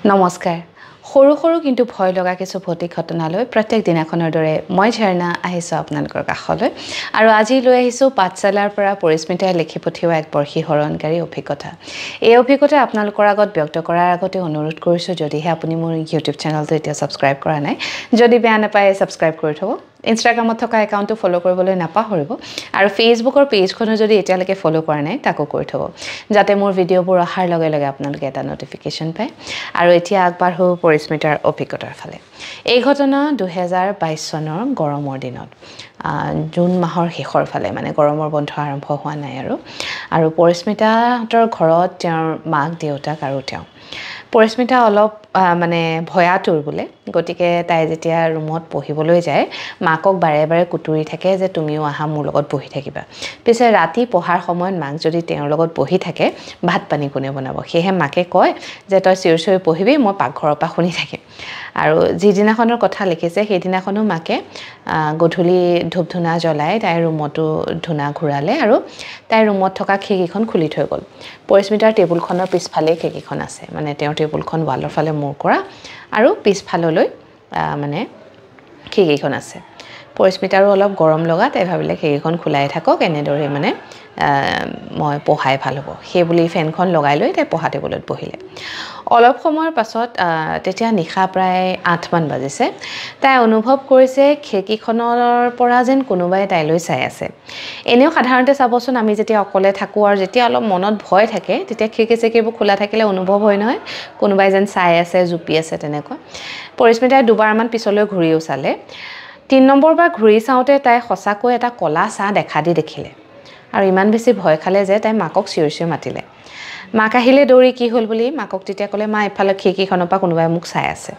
নমস্কাৰ সৰু সৰু কিন্তু ভয় লগা কিছু ভৌতিক ঘটনালৈ প্ৰত্যেক দিনাখনৰ দৰে মই ঝৰ্ণা আহিছোঁ আপোনালোকৰ কাষলৈ আৰু আজি লৈ আহিছোঁ পাঠশালাৰ পৰা পৰিস্মিতাই লিখি পঠিওৱা এক বৰ শিহৰণকাৰী অভিজ্ঞতা এই অভিজ্ঞতা আপোনালোকৰ আগত ব্যক্ত কৰাৰ আগতে অনুৰোধ কৰিছোঁ যদিহে আপুনি মোৰ ইউটিউব চেনেলটো এতিয়া সাবস্ক্ৰাইব কৰা নাই যদি বেয়া নাপায় সাবস্ক্ৰাইব কৰি থব ইনষ্টাগ্ৰামত থকা একাউণ্টটো ফলো কৰিবলৈ নাপাহৰিব আৰু ফেচবুকৰ পেজখনো যদি এতিয়ালৈকে ফলো কৰা নাই তাকো কৰি থব যাতে মোৰ ভিডিঅ'বোৰ অহাৰ লগে লগে আপোনালোকে এটা নটিফিকেশ্যন পায় আৰু এতিয়া আগবাঢ়ো পৰিস্মিতাৰ অভিজ্ঞতাৰ ফালে এই ঘটনা 2022 চনৰ গৰমৰ দিনত জুন মাহৰ শেষৰ ফালে মানে গৰমৰ বন্ধ আৰম্ভ হোৱা নাই আৰু পৰিস্মিতাহঁতৰ ঘৰত তেওঁৰ মাক দেউতাক আৰু তেওঁ পৰিস্মিতা অলপ মানে ভয়াতুৰ বোলে গতিকে তাই যেতিয়া ৰুমত পঢ়িবলৈ যায় মাকক বাৰে বাৰে কুটুৰি থাকে যে তুমিও আহা মোৰ লগত বহি থাকিবা পিছে ৰাতি পঢ়াৰ সময়ত মাক যদি তেওঁৰ লগত বহি থাকে ভাত পানী কোনে বনাব সেয়ে মাকে কয় যে তই চিঞৰি পঢ়িবি মই পাকঘৰৰ পৰা শুনি থাকিম আৰু যিদিনাখনৰ কথা লিখিছে সেইদিনাখনো মাকে গধূলি ধূপ ধুনা জ্বলাই তাইৰ ৰুমতো ধুনা ঘূৰালে আৰু তাইৰ ৰুমত থকা খিৰিকীখন খুলি থৈ গ'ল পৰিস্মিতাৰ টেবুলখনৰ পিছফালে খিৰিকীখন আছে মানে তেওঁৰ টেবুলখন ৱালৰ ফালে মূৰ কৰা আৰু পিছফাললৈ মানে খিৰিকীখন আছে পৰিস্মিতাৰো অলপ গৰম লগা তাই ভাবিলে খিৰিকীখন খোলাই থাকক এনেদৰে মানে মই পঢ়াই ভাল হ'ব সেই বুলি ফেনখন লগাই লৈ তাই পঢ়া টেবুলত বহিলে অলপ সময়ৰ পাছত তেতিয়া নিশা প্ৰায় 8 মান বাজিছে তাই অনুভৱ কৰিছে খিৰিকীখনৰ পৰা যেন কোনোবাই তাইলৈ চাই আছে এনেও সাধাৰণতে চাবচোন আমি যেতিয়া অকলে থাকো আৰু যেতিয়া অলপ মনত ভয় থাকে তেতিয়া খিৰিকী খোলা থাকিলে অনুভৱ হয় নহয় কোনোবাই যেন চাই আছে জুপি আছে তেনেকুৱা পৰিস্মিতাই দুবাৰমান পিছলৈ ঘূৰিও চালে 3 নম্বৰ বাৰ ঘূৰি চাওঁতে তাই সঁচাকৈ এটা কলা ছাঁ দেখিলে আৰু ইমান বেছি ভয় খালে যে তাই মাকক চিঞৰি মাতিলে মাক আহিলে দৌৰি কি হ'ল বুলি মাকক তেতিয়া ক'লে মা ইফালে খিৰিকীখনৰ পৰা কোনোবাই মোক চাই আছে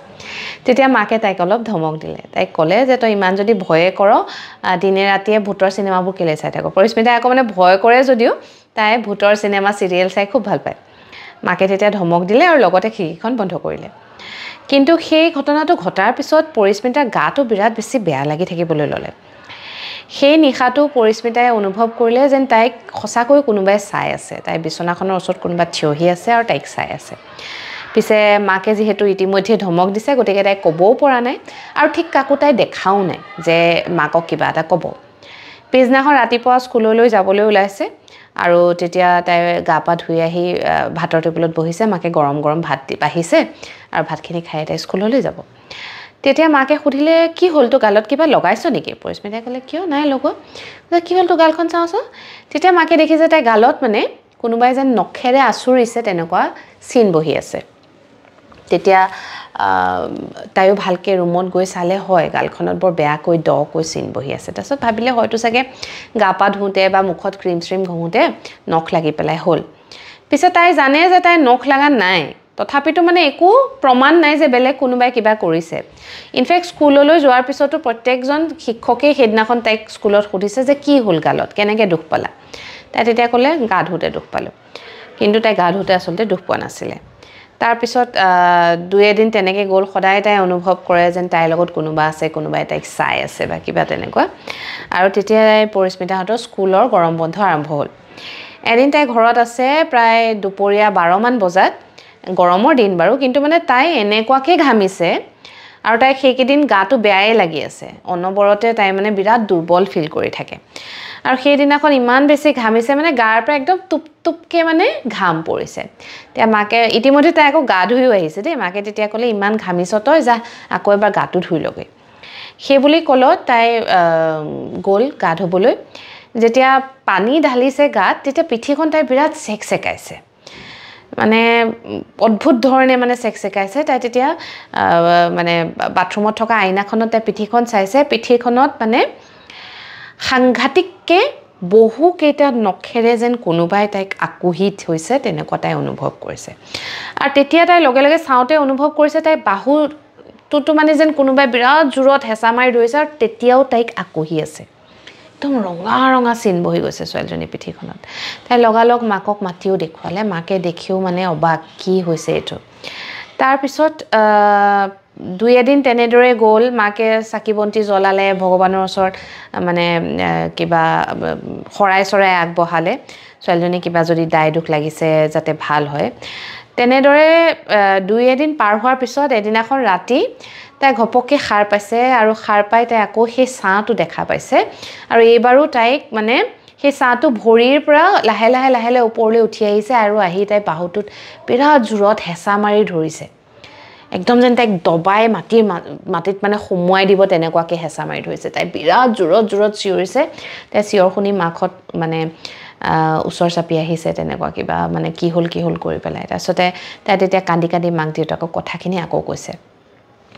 তেতিয়া মাকে তাইক অলপ ধমক দিলে তাইক ক'লে যে তই ইমান যদি ভয়ে কৰ দিনে ৰাতিয়ে ভূতৰ চিনেমাবোৰ কেলে চাই থাক পৰিস্মিতাই আকৌ মানে ভয় কৰে যদিও তাই ভূতৰ চিনেমা চিৰিয়েল চাই খুব ভাল পায় মাকে তেতিয়া ধমক দিলে আৰু লগতে খিৰিকীখন বন্ধ কৰিলে কিন্তু সেই ঘটনাটো ঘটাৰ পিছত পৰিস্মিতাৰ গাটো বিৰাট বেছি বেয়া লাগি থাকিবলৈ ল'লে সেই নিশাটো পৰিস্মিতাই অনুভৱ কৰিলে যেন তাইক সঁচাকৈ কোনোবাই চাই আছে তাই বিছনাখনৰ ওচৰত কোনোবা থিয়হি আছে আৰু তাইক চাই আছে পিছে মাকে যিহেতু ইতিমধ্যে ধমক দিছে গতিকে তাই ক'বও পৰা নাই আৰু ঠিক কাকো তাই দেখাও নাই যে মাকক কিবা এটা ক'ব পিছদিনাখন ৰাতিপুৱা স্কুললৈ যাবলৈ ওলাইছে আৰু তেতিয়া তাই গা পা ধুই আহি ভাতৰ টেবুলত বহিছে মাকে গৰম গৰম ভাত বাঢ়িছে আৰু ভাতখিনি খাই তাই স্কুললৈ যাব তেতিয়া মাকে সুধিলে কি হ'ল তো গালত কিবা লগাইছ নেকি পৰিস্মিতাই ক'লে কিয় নাই লগোৱা কি হ'ল তো গালখন চাওঁচোন তেতিয়া মাকে দেখিছে তাই গালত মানে কোনোবাই যেন নখেৰে আচুৰিছে তেনেকুৱা চিন বহি আছে তেতিয়া তাইও ভালকে ৰুমত গৈ চালে হয় গালখনত বৰ বেয়াকৈ দকৈ চিন বহি আছে তাৰপিছত ভাবিলে হয়তো চাগে গা পা ধুওঁতে বা মুখত ক্ৰীম ঘঁহোতে নখ লাগি পেলাই হ'ল পিছে তাই জানে যে তাই নখ লাগা নাই তথাপিতো মানে একো প্ৰমাণ নাই যে বেলেগ কোনোবাই কিবা কৰিছে ইনফেক্ট স্কুললৈ যোৱাৰ পিছতো প্ৰত্যেকজন শিক্ষকে সেইদিনাখন তাইক স্কুলত সুধিছে যে কি হ'ল গালত কেনেকৈ দুখ পালা তাই তেতিয়া ক'লে গা ধুওঁতে দুখ পালোঁ কিন্তু তাই গা ধুওঁতে আচলতে দুখ পোৱা নাছিলে তাৰপিছত 2 দিন তেনেকৈ গ'ল সদায় তাই অনুভৱ কৰে যেন তাইৰ লগত কোনোবা আছে কোনোবাই তাইক চাই আছে বা কিবা তেনেকুৱা আৰু তেতিয়াই পৰিস্মিতাহঁতৰ স্কুলৰ গৰম বন্ধ আৰম্ভ হ'ল এদিন তাই ঘৰত আছে প্ৰায় দুপৰীয়া 12 মান বজাত গৰমৰ দিন বাৰু কিন্তু মানে তাই এনেকুৱাকৈ ঘামিছে আৰু তাই সেইকেইদিন গাটো বেয়াই লাগি আছে অনবৰতে তাই মানে বিৰাট দুৰ্বল ফিল কৰি থাকে আৰু সেইদিনাখন ইমান বেছি ঘামিছে মানে গাৰ পৰা একদম টুপটুপকৈ মানে ঘাম পৰিছে তেতিয়া মাকে ইতিমধ্যে তাই আকৌ গা ধুইও আহিছে দেই মাকে তেতিয়া ক'লে ইমান ঘামিছ তই যা আকৌ এবাৰ গাটো ধুই লগে সেই বুলি ক'লত তাই গ'ল গা ধুবলৈ যেতিয়া পানী ঢালিছে গাত তেতিয়া পিঠিখন তাই বিৰাট চেকচেকাইছে মানে অদ্ভুত ধৰণে মানে চেকচেকাইছে তাই তেতিয়া মানে বাথৰুমত থকা আইনাখনত তাই পিঠিখন চাইছে পিঠিখনত মানে সাংঘাতিককে বহু কেইটা নখেৰে যেন কোনোবাই তাইক আকুহি থৈছে তেনেকুৱা তাই অনুভৱ কৰিছে আৰু তেতিয়া তাই লগে লগে চাওঁতে অনুভৱ কৰিছে তাই বাহুটোতো মানে যেন কোনোবাই বিৰাট জোৰত হেঁচা মাৰি ধৰিছে আৰু তেতিয়াও তাইক আকুহি আছে একদম ৰঙা চিন বহি গৈছে ছোৱালীজনী পিঠিখনত তাই লগালগ মাকক মাতিও দেখুৱালে মাকে দেখিও মানে অবাক কি হৈছে এইটো তাৰপিছত 2 দিন তেনেদৰে গ'ল মাকে চাকি বন্তি জ্বলালে ভগৱানৰ ওচৰত মানে কিবা শৰাই আগবঢ়ালে ছোৱালীজনী কিবা যদি দাই দুখ লাগিছে যাতে ভাল হয় তেনেদৰে 2 এদিন পাৰ হোৱাৰ পিছত এদিনাখন ৰাতি তাই ঘপককৈ সাৰ পাইছে আৰু সাৰ পাই তাই আকৌ সেই ছাঁটো দেখা পাইছে আৰু এইবাৰো তাইক মানে সেই ছাঁটো ভৰিৰ পৰা লাহে লাহে লাহে লাহে ওপৰলৈ উঠি আহিছে আৰু আহি তাই বাহুটোত বিৰাট জোৰত হেঁচা মাৰি ধৰিছে একদম যেন তাইক দবাই মাটিত মানে সোমোৱাই দিব তেনেকুৱাকৈ হেঁচা মাৰি ধৰিছে তাই বিৰাট জোৰত জোৰত চিঞৰিছে তাই চিঞৰ শুনি মাকত মানে ওচৰ চাপি আহিছে তেনেকুৱা কিবা মানে কি হ'ল কৰি পেলাই তাৰপিছতে তাই তেতিয়া কান্দি কান্দি মাক দেউতাকক কথাখিনি আকৌ কৈছে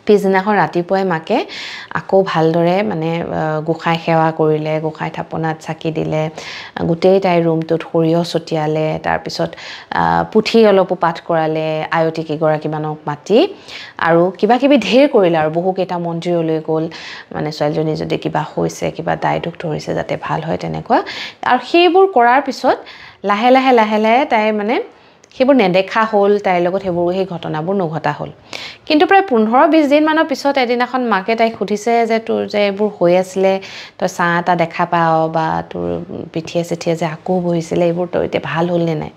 পিছদিনাখন ৰাতিপুৱাই মাকে আকৌ ভালদৰে মানে গোসাঁই সেৱা কৰিলে গোসাঁই থাপনাত চাকি দিলে গোটেই তাইৰ ৰুমটোত সৰিয়হ ছটিয়ালে তাৰপিছত পুথি অলপো পাঠ কৰালে আয়তী কেইগৰাকীমানক মাতি আৰু কিবা কিবি ঢেৰ কৰিলে আৰু বহুকেইটা মন্দিৰলৈ গ'ল মানে ছোৱালীজনী যদি কিবা হৈছে কিবা দায় দুখ ধৰিছে যাতে ভাল হয় তেনেকুৱা আৰু সেইবোৰ কৰাৰ পিছত লাহে লাহে লাহে লাহে তাই মানে সেইবোৰ নেদেখা হ'ল তাইৰ লগত সেই ঘটনাবোৰ নঘটা হ'ল কিন্তু প্ৰায় 15-20 দিনমানৰ পিছত এদিনাখন মাকে তাইক সুধিছে যে তোৰ যে এইবোৰ হৈ আছিলে তই ছাঁ এটা দেখা পাৱ বা তোৰ পিঠিয়ে চিঠিয়ে যে আকৌ বহিছিলে এইবোৰ তই এতিয়া ভাল হ'ল নে নাই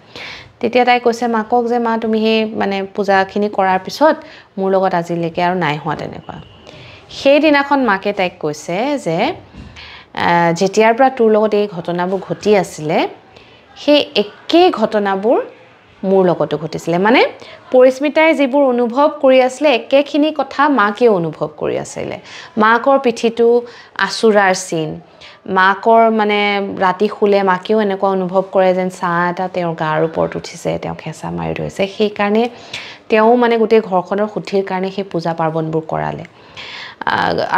তেতিয়া তাই কৈছে মাকক যে মা তুমি সেই মানে পূজাখিনি কৰাৰ পিছত মোৰ লগত আজিলৈকে আৰু নাই হোৱা তেনেকুৱা সেইদিনাখন মাকে তাইক কৈছে যে যেতিয়াৰ পৰা তোৰ লগত এই ঘটনাবোৰ ঘটি আছিলে সেই একেই ঘটনাবোৰ মোৰ লগতো ঘটিছিলে মানে পৰিস্মিতাই যিবোৰ অনুভৱ কৰি আছিলে একেখিনি কথা মাকেও অনুভৱ কৰি আছিলে মাকৰ পিঠিটো আচুৰাৰ চিন মাকৰ মানে ৰাতি শুলে মাকেও এনেকুৱা অনুভৱ কৰে যেন ছাঁ এটা তেওঁৰ গাৰ ওপৰত উঠিছে তেওঁক হেঁচা মাৰি ধৰিছে সেইকাৰণে তেওঁ মানে গোটেই ঘৰখনৰ শুদ্ধিৰ কাৰণে সেই পূজা পাৰ্বণবোৰ কৰালে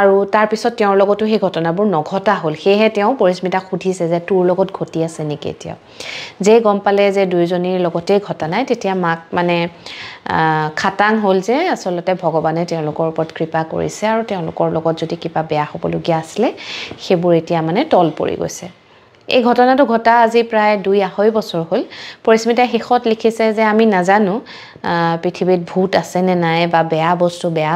আৰু তাৰপিছত তেওঁৰ লগতো সেই ঘটনাবোৰ নঘটা হ'ল সেয়েহে তেওঁ পৰিস্মিতাক সুধিছে যে তোৰ লগত ঘটি আছে নেকি এতিয়া যে গম পালে যে দুইজনীৰ লগতে ঘটা নাই তেতিয়া মাক মানে খাটাং হ'ল যে আচলতে ভগৱানে তেওঁলোকৰ ওপৰত কৃপা কৰিছে আৰু তেওঁলোকৰ লগত যদি কিবা বেয়া হ'বলগীয়া আছিলে সেইবোৰ এতিয়া মানে তল পৰি গৈছে এই ঘটনাটো ঘটা আজি প্ৰায় 2-2.5 বছৰ হ'ল পৰিস্মিতাই শেষত লিখিছে যে আমি নাজানো পৃথিৱীত ভূত আছে নে নাই বা বেয়া বস্তু বেয়া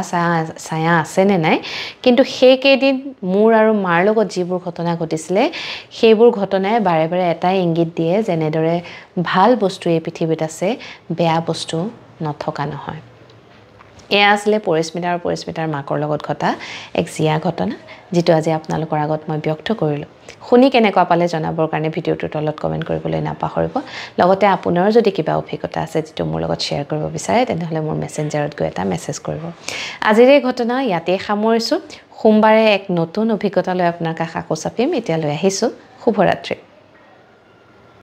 ছায়া আছে নে নাই কিন্তু সেই কেইদিন মোৰ আৰু মাৰ লগত যিবোৰ ঘটনা ঘটিছিলে সেইবোৰ ঘটনাই বাৰে বাৰে এটাই ইংগিত দিয়ে যেনেদৰে ভাল বস্তু এই পৃথিৱীত আছে বেয়া বস্তু নথকা নহয় এয়া আছিলে পৰিস্মিতা আৰু পৰিস্মিতাৰ মাকৰ লগত ঘটা এক জিয়া ঘটনা যেটো আজি আপোনালোকৰ আগত মই ব্যক্ত কৰিলোঁ শুনি কেনেকুৱা পালে জনাবৰ কাৰণে ভিডিঅ'টোৰ তলত কমেণ্ট কৰিবলৈ নাপাহৰিব লগতে আপোনাৰ যদি কিবা অভিজ্ঞতা আছে যেটো মোৰ লগত শ্বেয়াৰ কৰিব বিচাৰে তেনেহলে মোৰ মেছেঞ্জাৰত গৈ এটা মেছেজ কৰিব আজিৰ এই ঘটনা ইয়াতে সামৰিছোঁ সোমবাৰে এক নতুন অভিজ্ঞতা লৈ আপোনাৰ কাষ আকৌ চাপিম এতিয়ালৈ আহিছোঁ শুভৰাত্ৰি